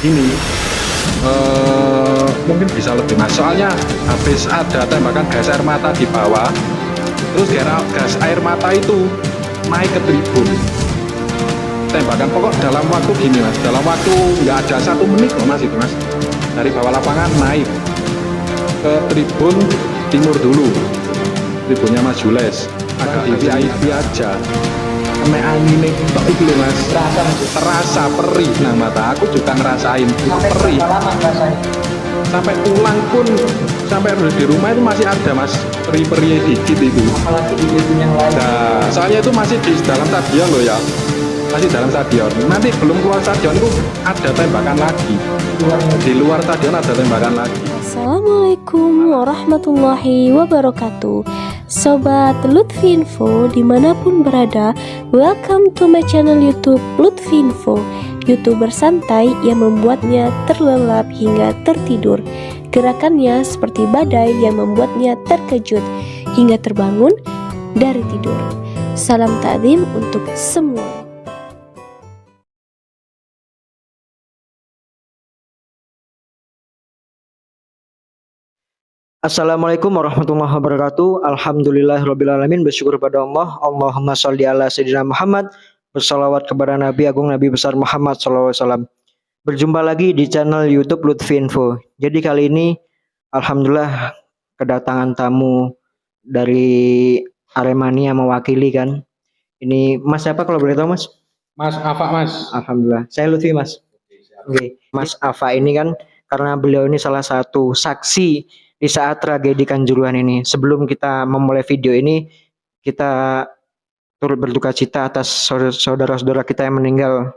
ini mungkin bisa lebih mas, soalnya habis ada tembakan gas air mata di bawah, terus gas air mata itu naik ke tribun. Tembakan pokok dalam waktu gini mas, dalam waktu nggak ada 1 menit loh mas, itu mas, dari bawah lapangan naik ke tribun timur dulu, tribunnya Mas Jules, agak di VIP aja. Kena angin tok iki lho mas, terasa perih nang mata. Aku juga ngerasain perih. Sampai pulang pun, sampai di rumah itu masih ada mas, perih-perih dikit itu. Apalagi di tribun yang lain. Nah, soalnya itu masih di dalam stadion loh ya, masih dalam stadion. Nanti belum keluar stadion itu ada tembakan lagi. Di luar stadion ada tembakan lagi. Assalamualaikum warahmatullahi wabarakatuh. Sobat Lutfi Info dimanapun berada, welcome to my channel YouTube Lutfi Info, YouTuber santai yang membuatnya terlelap hingga tertidur. Gerakannya seperti badai yang membuatnya terkejut hingga terbangun dari tidur. Salam takdim untuk semua. Assalamualaikum warahmatullahi wabarakatuh. Alhamdulillahirrabbilalamin. Bersyukur pada Allah. Allahumma sholli ala sayyidina Muhammad. Bersalawat kepada Nabi Agung Nabi Besar Muhammad SAW. Berjumpa lagi di channel YouTube Lutfi Info. Jadi kali ini alhamdulillah kedatangan tamu dari Aremania mewakili kan. Ini Mas siapa kalau boleh tahu Mas? Mas Afa mas. Alhamdulillah. Saya Lutfi Mas. Oke. Mas Afa ini kan karena beliau ini salah satu saksi di saat tragedi Kanjuruhan ini. Sebelum kita memulai video ini, kita turut berduka cita atas saudara-saudara kita yang meninggal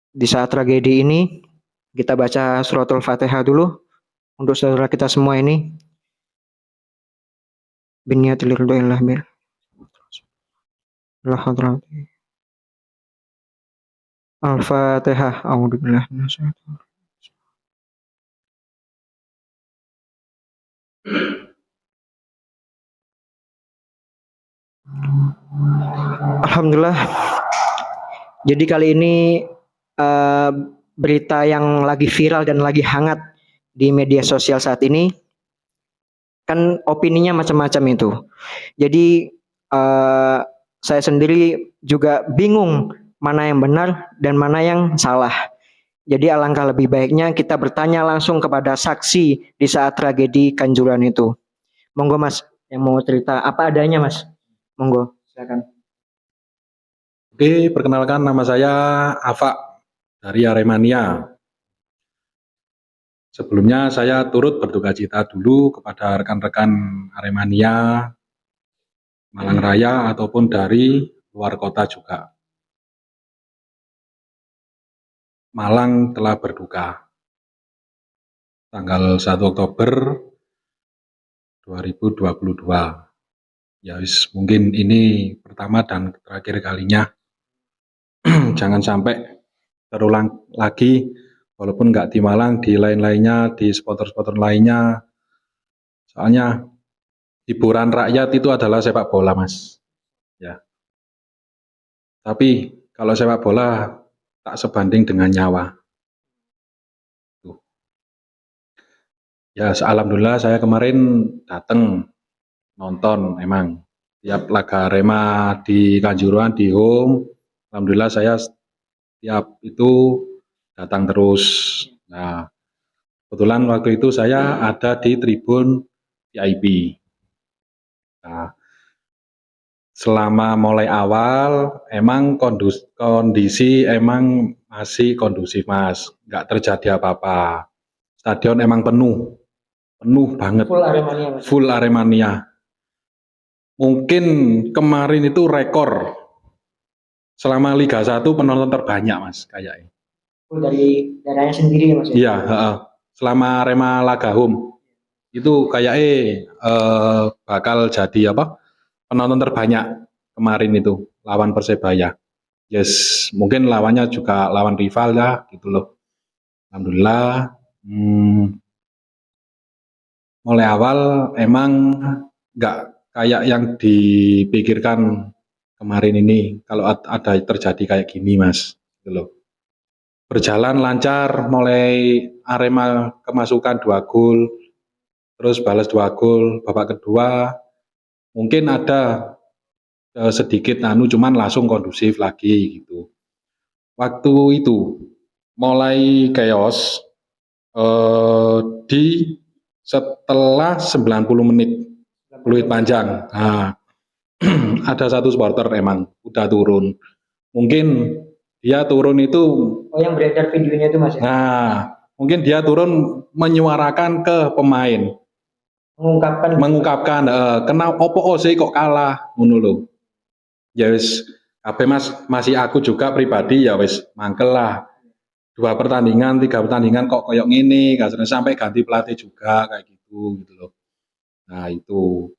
di saat tragedi ini. Kita baca suratul Fatihah dulu untuk saudara kita semua ini. Biniyatil ridhoillah bil. Al-Fatihah. A'udzubillahi minasyaitonir. Alhamdulillah. Jadi kali ini berita yang lagi viral dan lagi hangat di media sosial saat ini, kan opininya macam-macam itu. Jadi saya sendiri juga bingung mana yang benar dan mana yang salah. Jadi alangkah lebih baiknya kita bertanya langsung kepada saksi di saat tragedi Kanjuruhan itu. Monggo Mas, yang mau cerita apa adanya Mas. Monggo, silakan. Oke, perkenalkan nama saya Afa dari Aremania. Sebelumnya saya turut berduka cita dulu kepada rekan-rekan Aremania Malang Raya ataupun dari luar kota juga. Malang telah berduka. Tanggal 1 Oktober 2022. Ya mungkin ini pertama dan terakhir kalinya. Jangan sampai terulang lagi, walaupun nggak di Malang, di lain-lainnya, di spotter-spotter lainnya. Soalnya hiburan rakyat itu adalah sepak bola, Mas. Ya. Tapi kalau sepak bola tak sebanding dengan nyawa. Tuh. Ya, alhamdulillah saya kemarin datang nonton, emang tiap laga Arema di Kanjuruhan di home. Alhamdulillah saya tiap itu datang terus. Nah, kebetulan waktu itu saya ada di tribun VIP. Nah, selama mulai awal emang kondisi emang masih kondusif Mas, nggak terjadi apa-apa. Stadion emang penuh banget. Full Aremania Mas. Full Aremania. Mungkin kemarin itu rekor selama Liga 1 penonton terbanyak Mas kayaknya. Full dari daerahnya sendiri ya Mas. Iya, selama Arema laga home itu kayaknya bakal jadi apa? Penonton terbanyak kemarin itu lawan Persebaya. Yes, mungkin lawannya juga lawan rival ya, gitu loh. Alhamdulillah. Mulai awal emang nggak kayak yang dipikirkan kemarin ini. Kalau ada terjadi kayak gini, Mas, gitu loh. berjalan lancar, mulai Arema kemasukan 2 gol, terus balas 2 gol, babak kedua mungkin ada sedikit cuman langsung kondusif lagi gitu. Waktu itu mulai chaos di setelah 90 menit peluit panjang. Nah, ada satu supporter emang udah turun. Mungkin dia turun itu, yang beredar videonya itu Mas ya? nah mungkin dia turun menyuarakan ke pemain, mengungkapkan kenapa opo sih kok kalah ngono lho. Ya wis kabeh Mas, masih aku juga pribadi ya wis mangkel lah. 2 pertandingan, 3 pertandingan kok koyok ngene, sampai ganti pelatih juga kayak gitu loh. Nah, itu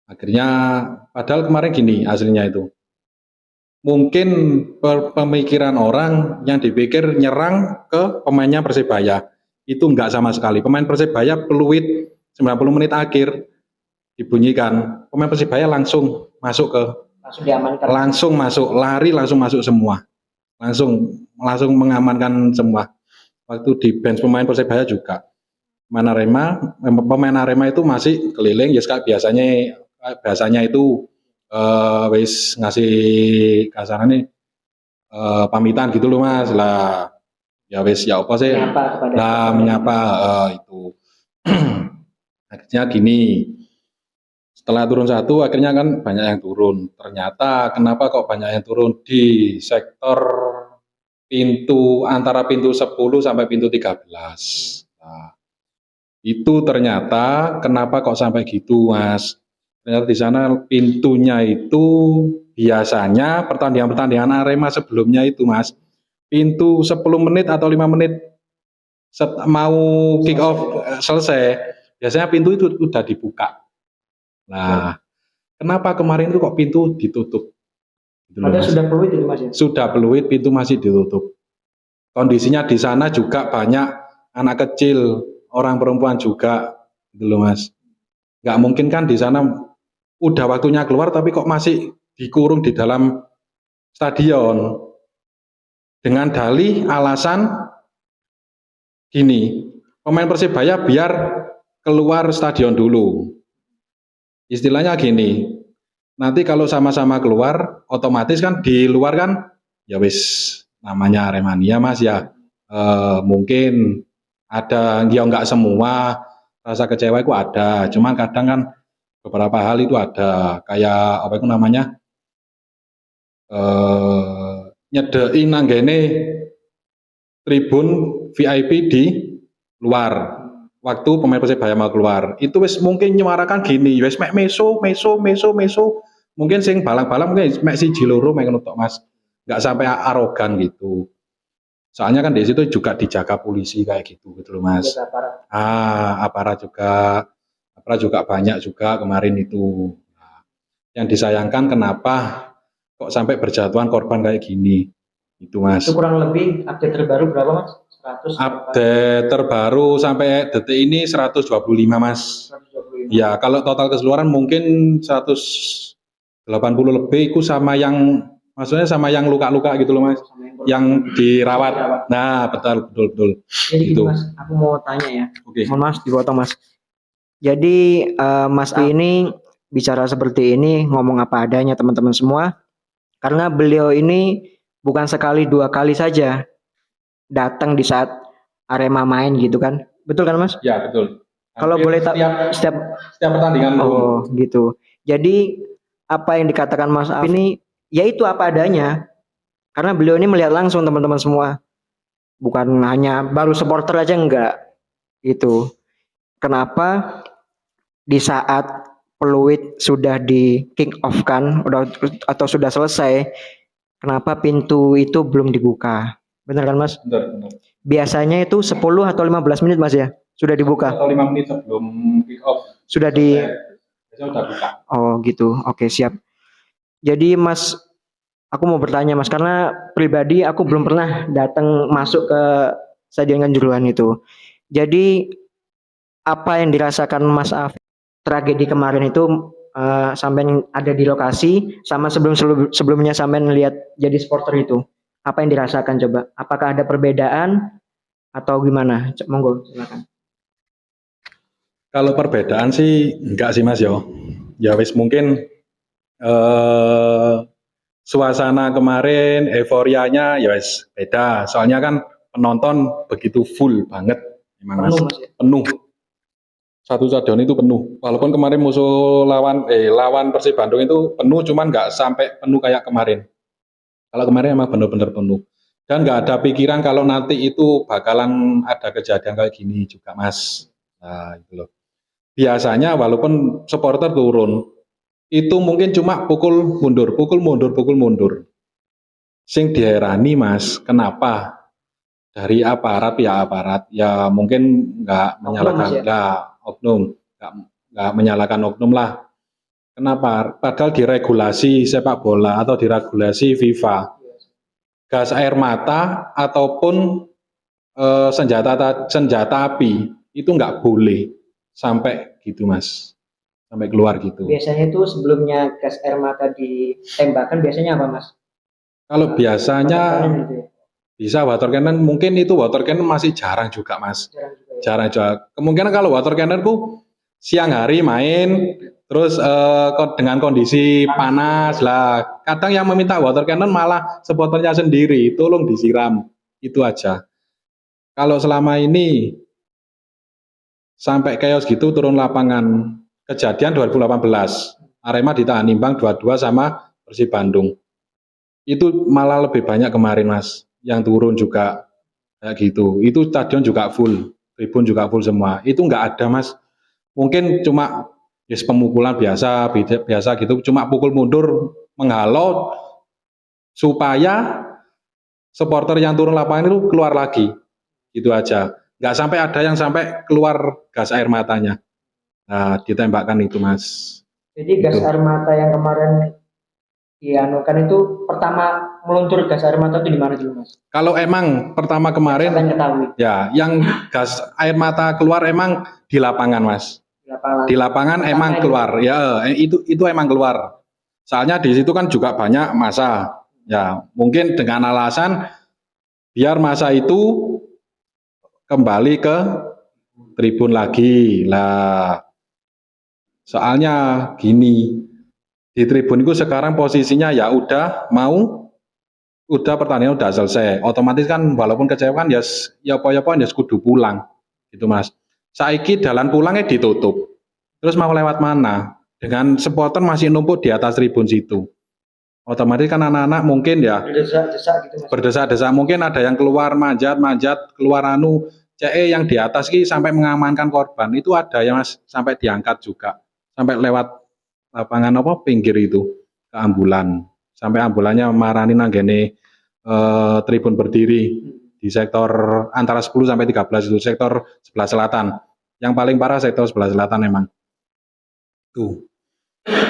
akhirnya padahal kemarin gini hasilnya itu. Mungkin pemikiran orang yang dipikir nyerang ke pemainnya Persebaya. Itu enggak sama sekali. Pemain Persebaya peluit 90 menit akhir dibunyikan. Pemain Persebaya langsung masuk langsung diamankan. Langsung masuk, lari langsung masuk semua. Langsung mengamankan semua. Waktu di bench pemain Persebaya juga. Pemain Arema itu masih keliling ya biasanya itu wis ngasih kasarannya pamitan gitu loh Mas lah, ya wis ya apa sih lah menyapa itu. Akhirnya gini, setelah turun 1 akhirnya kan banyak yang turun. Ternyata kenapa kok banyak yang turun di sektor pintu antara pintu 10 sampai pintu 13. Nah, itu ternyata kenapa kok sampai gitu Mas? Ternyata di sana pintunya itu biasanya pertandingan Arema sebelumnya itu Mas, pintu 10 menit atau 5 menit mau kick off selesai, biasanya pintu itu udah dibuka. Nah, kenapa kemarin itu kok pintu ditutup? Padahal sudah peluit itu Mas ya? Sudah peluit, pintu masih ditutup. Kondisinya di sana juga banyak anak kecil, orang perempuan juga, gitu loh Mas. Nggak mungkin kan di sana udah waktunya keluar tapi kok masih dikurung di dalam stadion dengan dalih alasan gini, pemain Persebaya biar keluar stadion dulu. Istilahnya gini, nanti kalau sama-sama keluar otomatis kan di luar kan ya wis namanya Aremania Mas ya, mungkin ada ya nggak semua rasa kecewa itu ada, cuman kadang kan beberapa hal itu ada kayak apa itu namanya nyedein nanggene tribun VIP di luar waktu pemain Persebaya mau keluar itu wis mungkin nyuarakan gini wis mek meso mungkin sing balang-balang mungkin mek siji loro mek ngono tok Mas, nggak sampai arogan gitu. Soalnya kan di situ juga dijaga polisi kayak gitu loh Mas. Aparat juga banyak juga kemarin itu. Nah, yang disayangkan kenapa kok sampai berjatuhan korban kayak gini, itu Mas. Itu kurang lebih update terbaru berapa Mas? 100? Update terbaru sampai detik ini 125 Mas. 125. Ya kalau total keseluruhan mungkin 180 lebih itu sama yang maksudnya sama yang luka-luka gitu loh Mas, yang dirawat. Nah betul. Jadi gitu. Mas, aku mau tanya ya. Oke. Mohon maaf dipotong Mas. Jadi Mas ini bicara seperti ini, ngomong apa adanya teman-teman semua, karena beliau ini bukan sekali 2 kali saja datang di saat Arema main gitu kan, betul kan Mas? Ya betul. Kalau boleh setiap pertandingan. Oh gitu. Jadi apa yang dikatakan Mas Af ini, yaitu apa adanya, karena beliau ini melihat langsung teman-teman semua, bukan hanya baru supporter aja enggak gitu. Kenapa di saat peluit sudah di kick off kan atau sudah selesai, kenapa pintu itu belum dibuka? Benar kan Mas? Benar. Biasanya itu 10 atau 15 menit Mas ya sudah dibuka. Atau 5 menit sebelum kick off sudah sudah buka. Oh gitu. Oke, siap. Jadi Mas, aku mau bertanya Mas, karena pribadi aku belum pernah datang masuk ke Stadion Kanjuruhan itu. Jadi apa yang dirasakan Mas Af tragedi kemarin itu, sampai ada di lokasi sama sebelumnya sampai lihat jadi supporter itu, apa yang dirasakan coba? Apakah ada perbedaan atau gimana? Monggo silakan. Kalau perbedaan sih enggak sih Mas yo. Ya wis mungkin suasana kemarin euforianya ya wis beda. Soalnya kan penonton begitu full banget memang Mas. Penuh Mas ya. Penuh. Satu stadion itu penuh. Walaupun kemarin musuh lawan Persib Bandung itu penuh, cuman nggak sampai penuh kayak kemarin. Kalau kemarin emang benar-benar penuh. Dan nggak ada pikiran kalau nanti itu bakalan ada kejadian kayak gini juga Mas. Nah itu loh. Biasanya walaupun supporter turun, itu mungkin cuma pukul mundur, pukul mundur, pukul mundur. Sing diherani Mas, kenapa? Dari aparat ya mungkin nggak menyalahkan, Mas ya? nggak menyalahkan oknum lah. Kenapa? Padahal diregulasi sepak bola atau diregulasi FIFA, gas air mata ataupun senjata api itu nggak boleh sampai gitu Mas, sampai keluar gitu. Biasanya itu sebelumnya gas air mata ditembakkan biasanya apa Mas? Kalau biasanya Gitu ya? bisa water cannon, mungkin itu water cannon masih jarang juga Mas. Jarang juga ya? Jarang juga. Kemungkinan kalau water cannon ku siang hari main, terus dengan kondisi panas lah. Kadang yang meminta water cannon malah supporternya sendiri, tolong disiram. Itu aja. Kalau selama ini sampai chaos gitu turun lapangan. Kejadian 2018, Arema ditahan imbang 2-2 sama Persib Bandung. Itu malah lebih banyak kemarin Mas, yang turun juga kayak gitu. Itu stadion juga full, tribun juga full semua. Itu nggak ada Mas. Mungkin cuma yes, pemukulan biasa gitu, cuma pukul mundur menghalau supaya supporter yang turun lapangan itu keluar lagi. Gitu aja. Nggak sampai ada yang sampai keluar gas air matanya. Nah, ditembakkan itu Mas. Jadi gas air mata yang kemarin dianukan itu pertama meluncur gas air mata itu di mana dulu Mas? Kalau emang pertama kemarin Sampai ketahui. ya, yang gas air mata keluar emang di lapangan Mas. Di lapangan emang keluar. Ya, itu emang keluar. Soalnya di situ kan juga banyak massa. Ya, mungkin dengan alasan biar massa itu kembali ke tribun lagi. Lah, soalnya gini, di tribun itu sekarang posisinya ya udah pertandingan udah selesai. Otomatis kan walaupun kecewa kan ya apa-apa ya kudu pulang. Gitu Mas. Saiki jalan pulangnya ditutup. Terus mau lewat mana? Dengan supporter masih numpuk di atas tribun situ. Otomatis kan anak-anak mungkin ya berdesak-desak gitu Mas. Berdesak-desak, mungkin ada yang keluar manjat, keluar CE yang di atas ki sampai mengamankan korban. Itu ada yang Mas sampai diangkat juga. Sampai lewat lapangan pinggir itu ke ambulan. Sampai ambulannya marani nanggene tribun berdiri di sektor antara 10 sampai 13 itu sektor sebelah selatan. Yang paling parah sektor sebelah selatan memang. Tuh.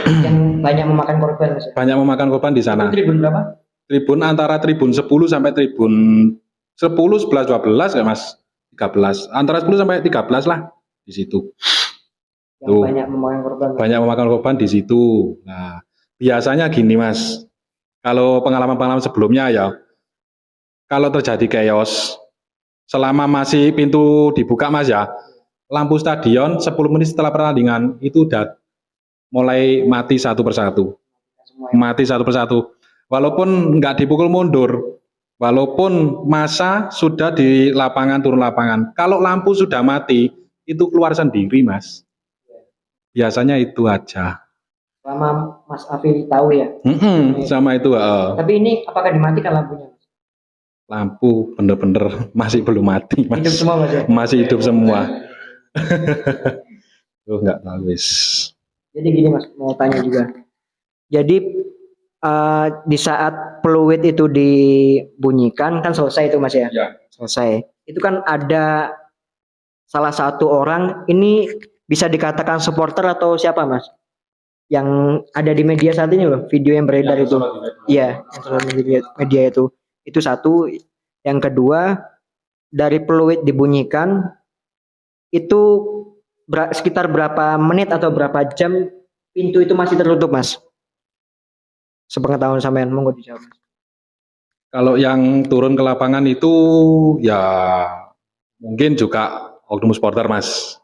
Yang banyak memakan korban Mas. Banyak memakan korban di sana. Itu tribun berapa? Tribun antara tribun 10 sampai tribun 10, 11, 12 ya Mas. 13. Antara 10 sampai 13 lah di situ. Yang Tuh. Banyak memakan korban. Banyak memakan korban di situ. Nah, biasanya gini Mas. Kalau pengalaman-pengalaman sebelumnya ya, kalau terjadi chaos, selama masih pintu dibuka Mas ya, lampu stadion 10 menit setelah pertandingan itu udah mulai mati satu persatu. Mati satu persatu. Walaupun nggak dipukul mundur, walaupun massa sudah di lapangan turun lapangan, kalau lampu sudah mati, itu keluar sendiri Mas. Biasanya itu aja. Selama Mas Afi tahu ya. Sama itu. Tapi ini apakah dimatikan lampunya? Lampu bener-bener masih belum mati Mas. Hidup semua Mas ya? Masih hidup semua. Tuh nggak tahu wis. Jadi gini Mas, mau tanya juga. Jadi di saat peluit itu dibunyikan kan selesai itu Mas ya? Ya. Selesai. Itu kan ada salah satu orang, ini bisa dikatakan supporter atau siapa Mas? Yang ada di media saat ini loh, video yang beredar itu. Iya, yang media itu. Itu satu. Yang kedua, dari peluit dibunyikan itu sekitar berapa menit atau berapa jam pintu itu masih tertutup Mas? Sepengetahuan sampean, monggo dijawab Mas. Kalau yang turun ke lapangan itu ya mungkin juga oknum supporter Mas.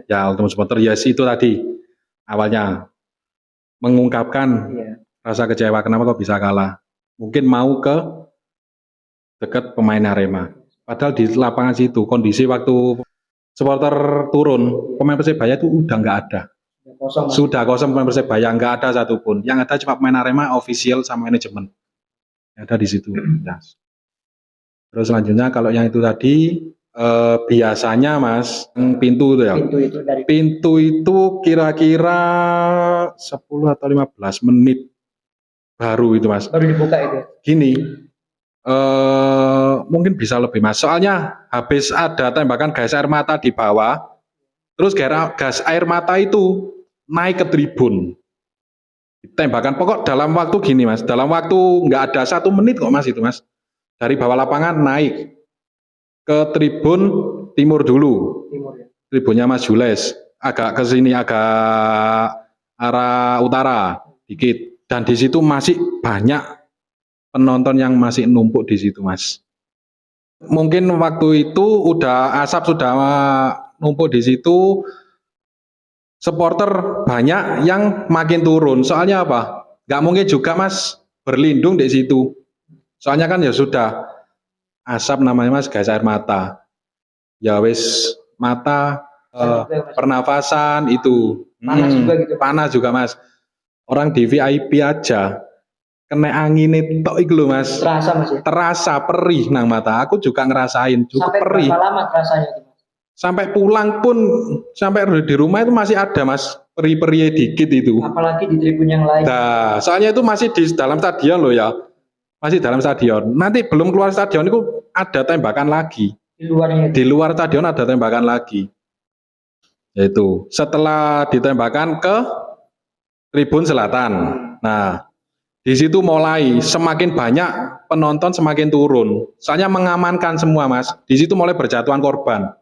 Ya oknum supporter ya yes, itu tadi awalnya mengungkapkan rasa kecewa kenapa kok bisa kalah. Mungkin mau ke dekat pemain Arema. Padahal di lapangan situ kondisi waktu supporter turun pemain Persebaya itu udah nggak ada. Sudah kosong pemain Persebaya, nggak ada satupun. Yang ada cuma pemain Arema, official sama manajemen. Yang ada di situ. Ya. Terus selanjutnya kalau yang itu tadi biasanya Mas pintu itu ya. Pintu itu kira-kira 10 atau 15 menit baru itu Mas. Baru dibuka itu. Gini, mungkin bisa lebih Mas. Soalnya habis ada tembakan gas air mata di bawah, terus gas air mata itu naik ke tribun. Tembakan pokok dalam waktu gini Mas, dalam waktu nggak ada 1 menit kok Mas itu Mas. Dari bawah lapangan naik ke tribun timur dulu. Tribunnya Mas Jules, agak ke sini agak arah utara dikit. Dan di situ masih banyak penonton yang masih numpuk di situ Mas. Mungkin waktu itu asap sudah numpuk di situ, supporter banyak yang makin turun. Soalnya apa? Nggak mungkin juga Mas berlindung di situ. Soalnya kan ya sudah asap namanya Mas, gas air mata. Ya wis mata, pernafasan itu. Panas juga gitu. Panas juga Mas. Orang di VIP aja kena angin itu iku lho Mas. Terasa Mas ya? Terasa perih nang mata. Aku juga ngerasain cukup Sampai perih. berapa lama rasanya itu? Sampai pulang pun, sampai di rumah itu masih ada Mas, perih-perih dikit itu. Apalagi di tribun yang lain. Nah, soalnya itu masih di dalam stadion loh ya. Masih dalam stadion. Nanti belum keluar stadion itu ada tembakan lagi. Di luarnya itu. Di luar stadion ada tembakan lagi. Yaitu setelah ditembakkan ke tribun selatan. Nah, di situ mulai semakin banyak penonton semakin turun. Soalnya mengamankan semua Mas. Di situ mulai berjatuhan korban.